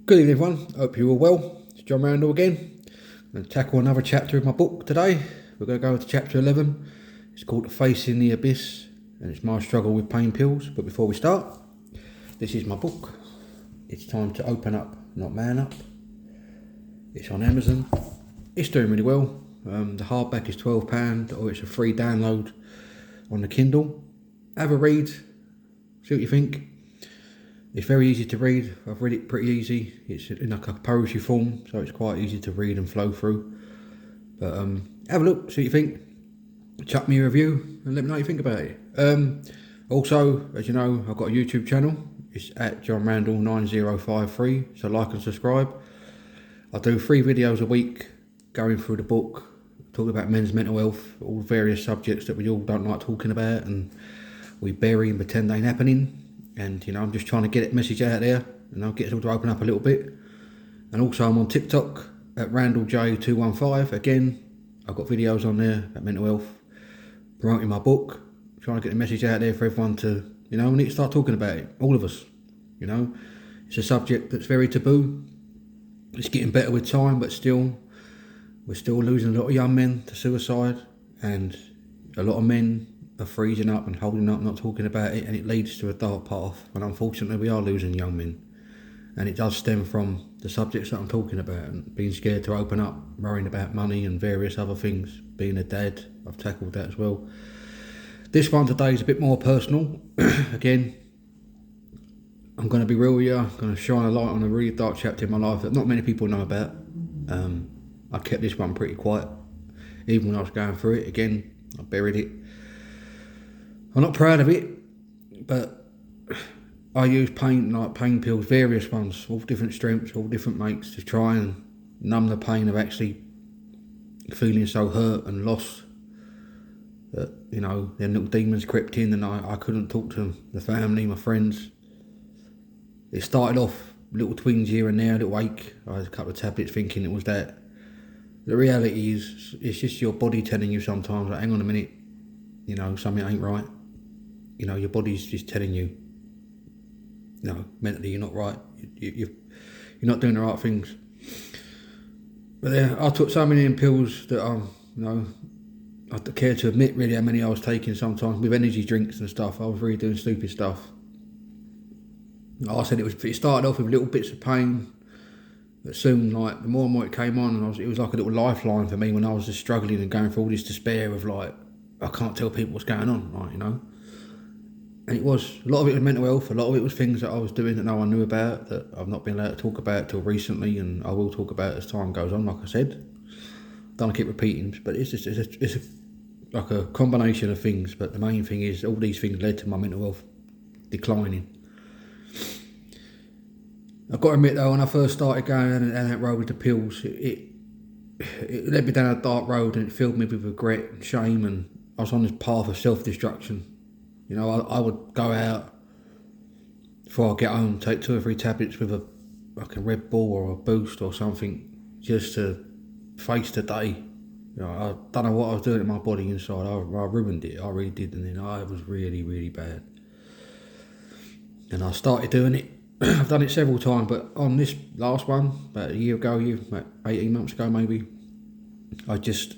Good evening everyone, hope you're all well. It's John Randall again. I'm going to tackle another chapter of my book today. We're going to go to chapter 11. It's called Facing the Abyss and it's my struggle with pain pills. But before we start, this is my book. It's time to open up, not man up. It's on Amazon. It's doing really well. The hardback is £12 or it's a free download on the Kindle. Have a read, see what you think. It's very easy to read. I've read it pretty easy. It's in like a poetry form, so it's quite easy to read and flow through. But have a look, see what you think. Chuck me a review and let me know what you think about it. Also, as you know, I've got a YouTube channel. It's at John Randall 9053. So like and subscribe. I do 3 videos a week going through the book, talking about men's mental health, all various subjects that we all don't like talking about and we bury and pretend they ain't happening. And you know, I'm just trying to get that message out there and I'll get it all to open up a little bit. And also I'm on TikTok at RandallJ215. Again, I've got videos on there about mental health, promoting my book, trying to get the message out there for everyone to, you know, we need to start talking about it, all of us. You know, it's a subject that's very taboo. It's getting better with time, but still, we're still losing a lot of young men to suicide, and a lot of men are freezing up and holding up, not talking about it, and it leads to a dark path. And unfortunately, we are losing young men, and it does stem from the subjects that I'm talking about, and being scared to open up, worrying about money and various other things. Being a dad, I've tackled that as well. This one today is a bit more personal. Again, I'm going to be real with you. I'm going to shine a light on a really dark chapter in my life that not many people know about. I kept this one pretty quiet, even when I was going through it. Again, I buried it. I'm not proud of it, but I use pain pills, various ones, all different strengths, all different makes, to try and numb the pain of actually feeling so hurt and lost that, you know, them little demons crept in and I couldn't talk to them, the family, my friends. It started off little twinges here and there, a little ache. I had a couple of tablets thinking it was that. The reality is, it's just your body telling you sometimes, like, hang on a minute, you know, something ain't right. You know, your body's just telling you, you know, mentally you're not right. You're not doing the right things. But yeah, I took so many pills that you know, I don't care to admit really how many I was taking sometimes with energy drinks and stuff. I was really doing stupid stuff. Like I said, it started off with little bits of pain, but soon, like, the more and more it came on, and it was like a little lifeline for me when I was just struggling and going through all this despair of, like, I can't tell people what's going on, like, you know. And it was, a lot of it was mental health, a lot of it was things that I was doing that no one knew about, that I've not been allowed to talk about till recently, and I will talk about as time goes on, like I said. Don't keep repeating, but it's like a combination of things, but the main thing is all these things led to my mental health declining. I've got to admit though, when I first started going down that road with the pills, it led me down a dark road and it filled me with regret and shame, and I was on this path of self-destruction. You know, I would go out before I get home, take 2 or 3 tablets with like a Red Bull or a Boost or something, just to face the day. You know, I don't know what I was doing to my body inside. I ruined it, I really did, and then it was really, really bad. And I started doing it. I've done it several times, but on this last one, about a year ago, about 18 months ago maybe, I just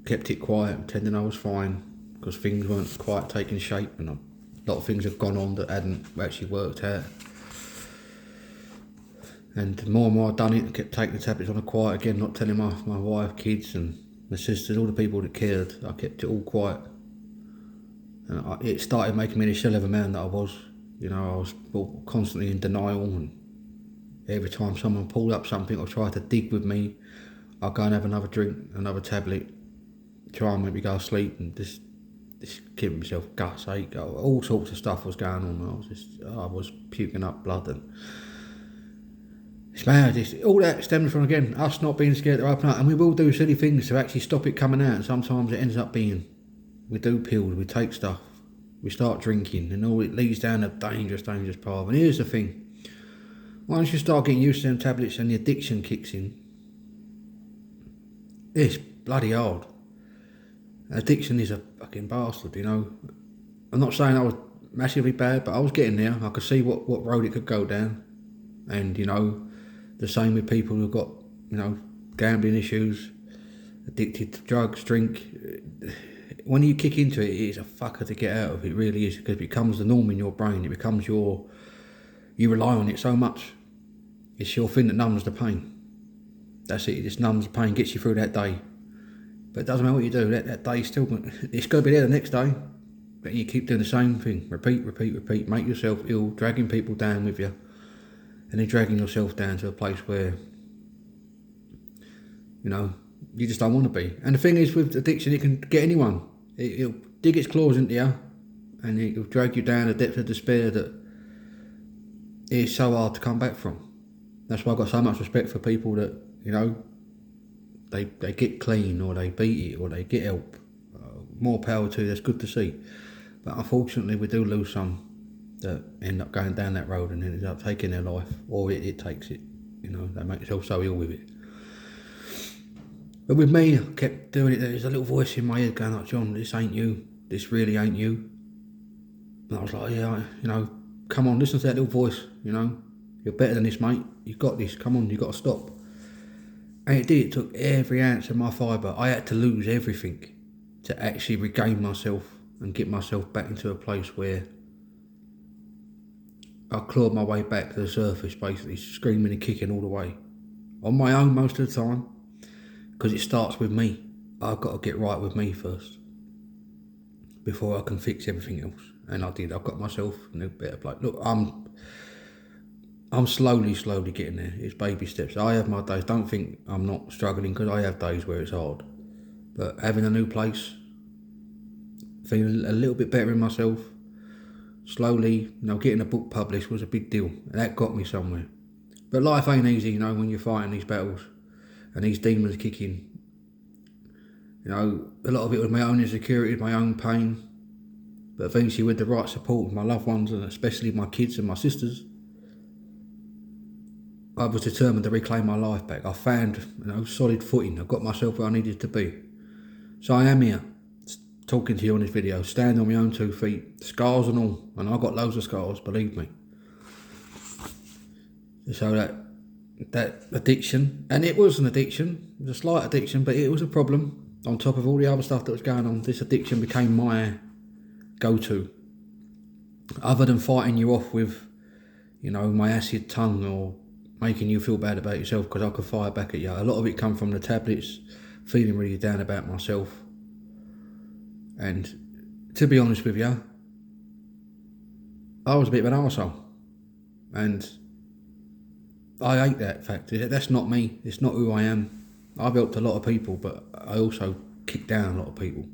kept it quiet, pretending I was fine, because things weren't quite taking shape, and a lot of things have gone on that hadn't actually worked out. And the more and more I've done it, I kept taking the tablets on the quiet again, not telling my wife, kids and my sisters, all the people that cared. I kept it all quiet. And it started making me the shell of a man that I was. You know, I was constantly in denial, and every time someone pulled up something or tried to dig with me, I'd go and have another drink, another tablet, try and make me go to sleep, and just giving myself guts, ache, all sorts of stuff was going on. I was puking up blood, and it's mad. All that stems from, again, us not being scared to open up, and we will do silly things to actually stop it coming out, and sometimes it ends up being, we do pills, we take stuff, we start drinking, and all it leads down a dangerous path. And here's the thing, once you start getting used to them tablets and the addiction kicks in, it's bloody hard. Addiction is a fucking bastard, you know. I'm not saying I was massively bad, but I was getting there. I could see what road it could go down, and you know, The same with people who've got, gambling issues, addicted to drugs, drink. When you kick into it, it's a fucker to get out of. It really is, because it becomes the norm in your brain. It becomes you rely on it so much. It's your thing that numbs the pain. That's it. It just numbs the pain, gets you through that day. But it doesn't matter what you do. That day still, it's going to be there the next day. But you keep doing the same thing. Repeat. Make yourself ill, dragging people down with you, and then dragging yourself down to a place where, you just don't want to be. And the thing is, with addiction, it can get anyone. It'll dig its claws into you, and it'll drag you down a depth of despair that it's so hard to come back from. That's why I've got so much respect for people that, they get clean, or they beat it, or they get help. More power to you, that's good to see. But unfortunately, we do lose some that end up going down that road and end up taking their life, or it takes it. They make themselves so ill with it. But with me, I kept doing it. There's a little voice in my head going, like, John, this ain't you. This really ain't you. And I was like, yeah, come on, listen to that little voice. You're better than this, mate. You've got this. Come on, you've got to stop. And it did. It took every ounce of my fibre. I had to lose everything to actually regain myself and get myself back into a place where I clawed my way back to the surface, basically screaming and kicking all the way. On my own most of the time, because it starts with me. I've got to get right with me first before I can fix everything else. And I did. I've got myself in a better place. Look, I'm slowly getting there. It's baby steps. I have my days. Don't think I'm not struggling, because I have days where it's hard. But having a new place, feeling a little bit better in myself, slowly, getting a book published was a big deal. And that got me somewhere. But life ain't easy, when you're fighting these battles and these demons kick in. A lot of it was my own insecurity, my own pain. But eventually, with the right support of my loved ones, and especially my kids and my sisters, I was determined to reclaim my life back. I found, solid footing. I got myself where I needed to be. So I am here, talking to you on this video, standing on my own 2 feet, scars and all. And I've got loads of scars, believe me. So that addiction, and it was an addiction, it was a slight addiction, but it was a problem. On top of all the other stuff that was going on, this addiction became my go-to. Other than fighting you off with, my acid tongue, or making you feel bad about yourself because I could fire back at you. A lot of it come from the tablets, feeling really down about myself. And to be honest with you, I was a bit of an arsehole. And I hate that fact. That's not me. It's not who I am. I've helped a lot of people, but I also kick down a lot of people.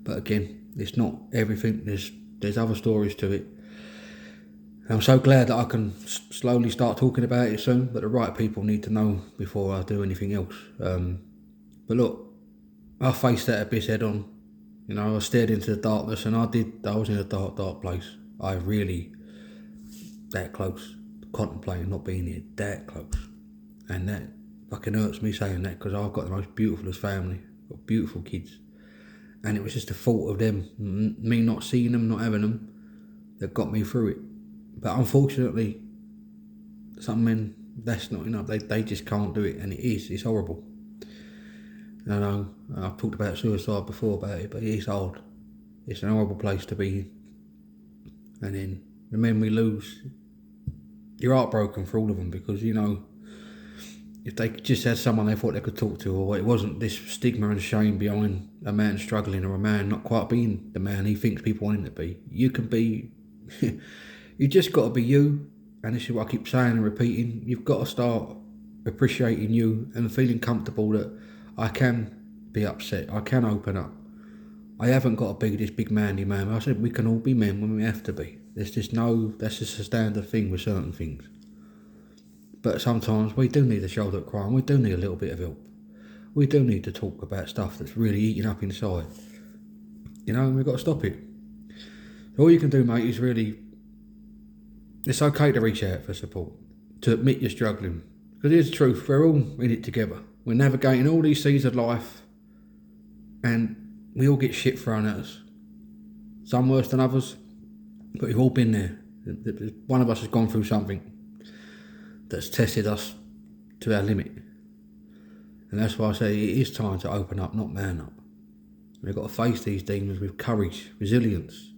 But again, it's not everything. There's other stories to it. I'm so glad that I can slowly start talking about it soon, but the right people need to know before I do anything else. But look, I faced that abyss head on. I stared into the darkness, and I was in a dark place. I really, that close, contemplating not being here, that close. And that fucking hurts me saying that, because I've got the most beautifulest family, got beautiful kids. And it was just the fault of them, me not seeing them, not having them, that got me through it. But unfortunately, some men, that's not enough. They just can't do it, and it's horrible. I know, I've talked about suicide before about it, but it is hard. It's an horrible place to be in. And then the men we lose, you're heartbroken for all of them, because, if they just had someone they thought they could talk to, or it wasn't this stigma and shame behind a man struggling, or a man not quite being the man he thinks people want him to be. You can be... You just got to be you, and this is what I keep saying and repeating. You've got to start appreciating you and feeling comfortable that I can be upset, I can open up. I haven't got to be this big manly man. I said we can all be men when we have to be. That's just a standard thing with certain things. But sometimes we do need a shoulder to cry on. We do need a little bit of help. We do need to talk about stuff that's really eating up inside. And we've got to stop it. All you can do, mate, is really... It's okay to reach out for support, to admit you're struggling. Because here's the truth, we're all in it together. We're navigating all these seas of life, and we all get shit thrown at us. Some worse than others, but we've all been there. One of us has gone through something that's tested us to our limit. And that's why I say it is time to open up, not man up. We've got to face these demons with courage, resilience,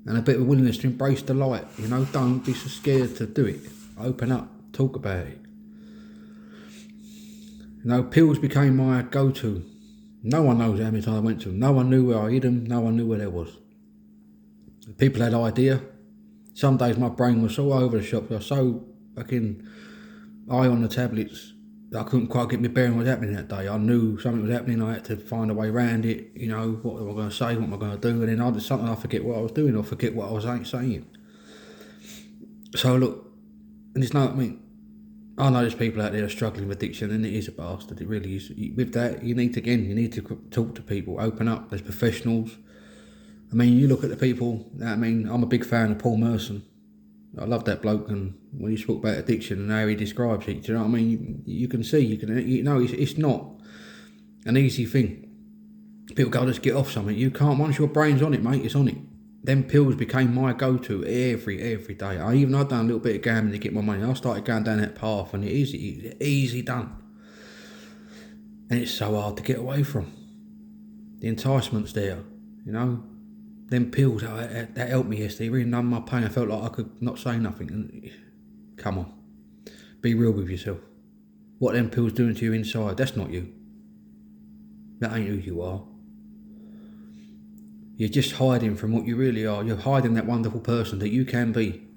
and a bit of willingness to embrace the light. You know, don't be so scared to do it. Open up, talk about it. You know, pills became my go-to. No one knows how many times I went to them. No one knew where I hid them. No one knew where there was. People had idea. Some days my brain was so over the shop. I was so fucking high on the tablets that I couldn't quite get my bearing what was happening that day. I knew something was happening. I had to find a way around it. You know, what am I going to say? What am I going to do? And then I did something. I forget what I was doing or forget what I was saying. So look, and it's not, I mean, I know there's people out there struggling with addiction, and it is a bastard. It really is. With that, you need to talk to people, open up. There's professionals. I mean, you look at the people. I mean, I'm a big fan of Paul Merson. I love that bloke, and when he spoke about addiction and how he describes it, do you know what I mean? You can see, you know, it's not an easy thing. People go, just get off something. You can't. Once your brain's on it, mate, it's on it. Them pills became my go-to every day. I've done a little bit of gambling to get my money. I started going down that path, and it is easy done. And it's so hard to get away from. The enticement's there, you know. Them pills, that helped me yesterday. It really numbed my pain. I felt like I could not say nothing. And come on, be real with yourself. What them pills doing to you inside, that's not you. That ain't who you are. You're just hiding from what you really are. You're hiding that wonderful person that you can be.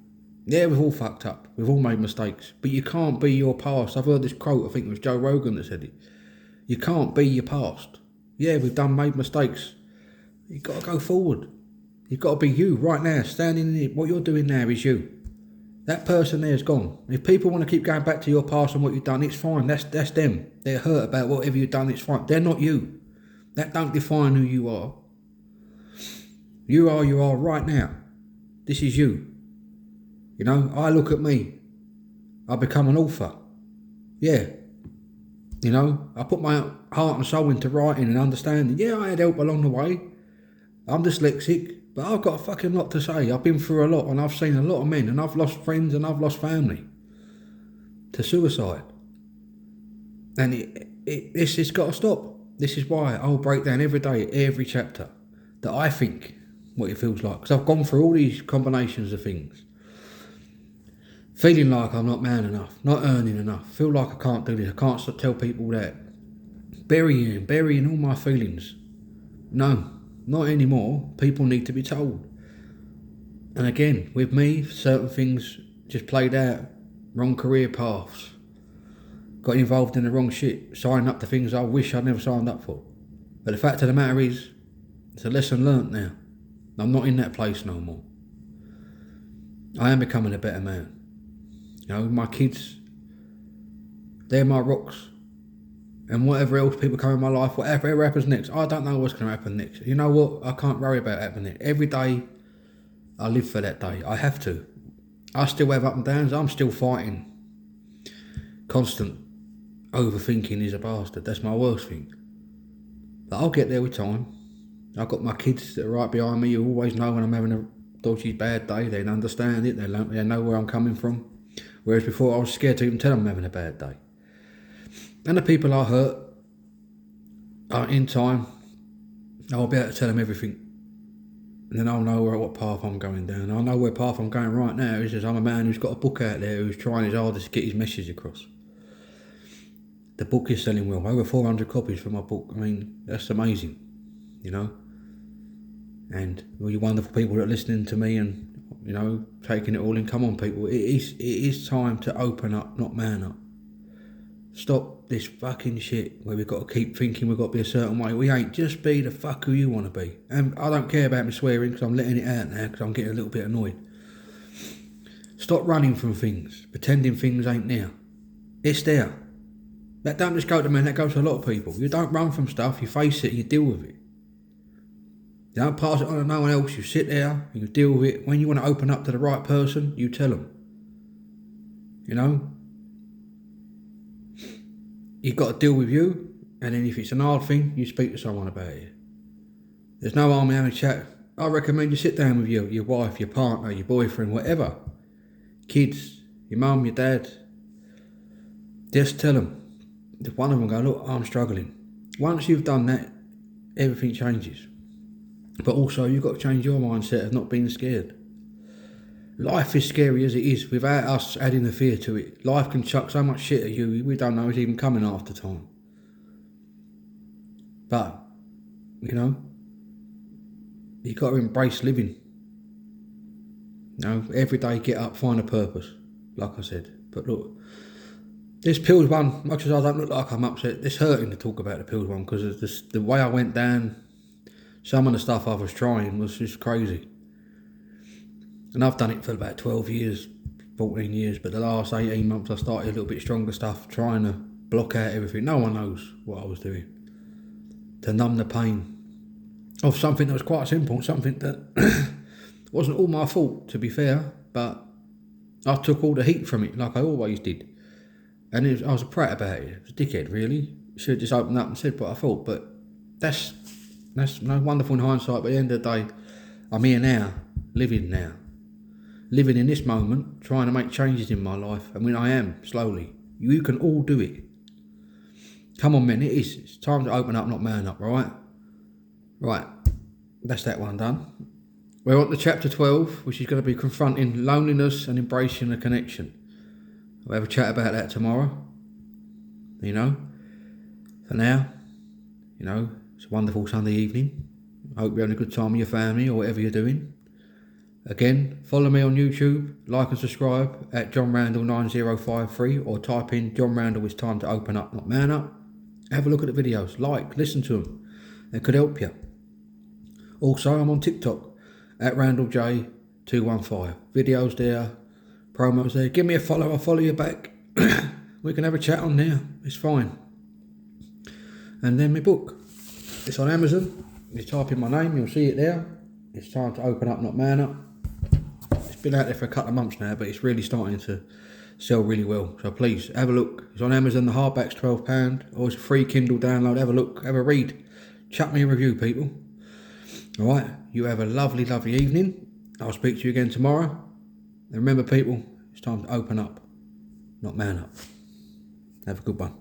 Yeah, we've all fucked up. We've all made mistakes. But you can't be your past. I've heard this quote, I think it was Joe Rogan that said it. You can't be your past. Yeah, we've made mistakes. You've got to go forward. You've got to be you right now. Standing in it. What you're doing now is you. That person there is gone. If people want to keep going back to your past and what you've done, it's fine. That's them. They're hurt about whatever you've done, it's fine. They're not you. That don't define who you are. You are right now. This is you. You know, I look at me. I become an author. Yeah. You know, I put my heart and soul into writing and understanding. Yeah, I had help along the way. I'm dyslexic, but I've got a fucking lot to say. I've been through a lot, and I've seen a lot of men, and I've lost friends, and I've lost family to suicide. And it's got to stop. This is why I'll break down every day, every chapter, that I think what it feels like. Because I've gone through all these combinations of things. Feeling like I'm not man enough, not earning enough, feel like I can't do this, I can't tell people that. Burying all my feelings. No, not anymore. People need to be told. And again, with me, certain things just played out. Wrong career paths. Got involved in the wrong shit. Signed up to things I wish I'd never signed up for. But the fact of the matter is, it's a lesson learnt now. I'm not in that place no more. I am becoming a better man. You know, my kids, they're my rocks. And whatever else people come in my life, whatever happens next, I don't know what's going to happen next. You know what? I can't worry about happening. Every day, I live for that day. I have to. I still have up and downs. I'm still fighting. Constant overthinking is a bastard. That's my worst thing. But I'll get there with time. I've got my kids that are right behind me who always know when I'm having a dodgy bad day. They understand it. They know where I'm coming from. Whereas before I was scared to even tell them I'm having a bad day. And the people I hurt, in time, I'll be able to tell them everything. And then I'll know what path I'm going down. I know where path I'm going right now is I'm a man who's got a book out there who's trying his hardest to get his message across. The book is selling well. Over 400 copies for my book. I mean, that's amazing, you know. And all you wonderful people that are listening to me and, you know, taking it all in. Come on, people. It is time to open up, not man up. Stop this fucking shit where we've got to keep thinking we've got to be a certain way. We ain't. Just be the fuck who you want to be. And I don't care about me swearing because I'm letting it out now because I'm getting a little bit annoyed. Stop running from things, pretending things ain't there. It's there. That don't just go to men, that goes to a lot of people. You don't run from stuff, you face it, you deal with it. You don't pass it on to no one else, you sit there, you deal with it. When you want to open up to the right person, you tell them. You know? You've got to deal with you, and then if it's an hard thing, you speak to someone about it. There's no harm in having a chat. I recommend you sit down with your wife, your partner, your boyfriend, whatever. Kids, your mum, your dad. Just tell them. If one of them go, look, I'm struggling. Once you've done that, everything changes. But also, you've got to change your mindset of not being scared. Life is scary as it is, without us adding the fear to it. Life can chuck so much shit at you, we don't know it's even coming half the time. But, you know, you've got to embrace living. You know, every day get up, find a purpose, like I said. But look, this pills one, much as I don't look like I'm upset, it's hurting to talk about the pills one, because the way I went down, some of the stuff I was trying was just crazy. And I've done it for about 12 years, 14 years, but the last 18 months I started a little bit stronger stuff, trying to block out everything. No one knows what I was doing. To numb the pain of something that was quite simple, something that wasn't all my fault, to be fair, but I took all the heat from it, like I always did. And I was a prat about it. It was a dickhead, really. Should have just opened up and said what I thought, but that's no wonderful in hindsight. But at the end of the day, I'm here now, living in this moment, trying to make changes in my life. I mean, I am, slowly. You can all do it. Come on, men, it is. It's time to open up, not man up, right? Right, that's that one done. We're on to chapter 12, which is going to be confronting loneliness and embracing a connection. We'll have a chat about that tomorrow. You know, for now, you know, it's a wonderful Sunday evening. I hope you're having a good time with your family or whatever you're doing. Again, follow me on YouTube, like and subscribe at John Randall 9053, or type in John Randall, it's time to open up, not man up. Have a look at the videos, listen to them. It could help you. Also, I'm on TikTok at RandallJ215. Videos there, promos there. Give me a follow, I'll follow you back. We can have a chat on there, it's fine. And then my book, it's on Amazon. You type in my name, you'll see it there. It's time to open up, not man up. It's been out there for a couple of months now, but it's really starting to sell really well. So please, have a look. It's on Amazon, the hardback's £12, or it's a free Kindle download. Have a look, have a read. Chuck me a review, people. Alright, you have a lovely, lovely evening. I'll speak to you again tomorrow. And remember, people, it's time to open up, not man up. Have a good one.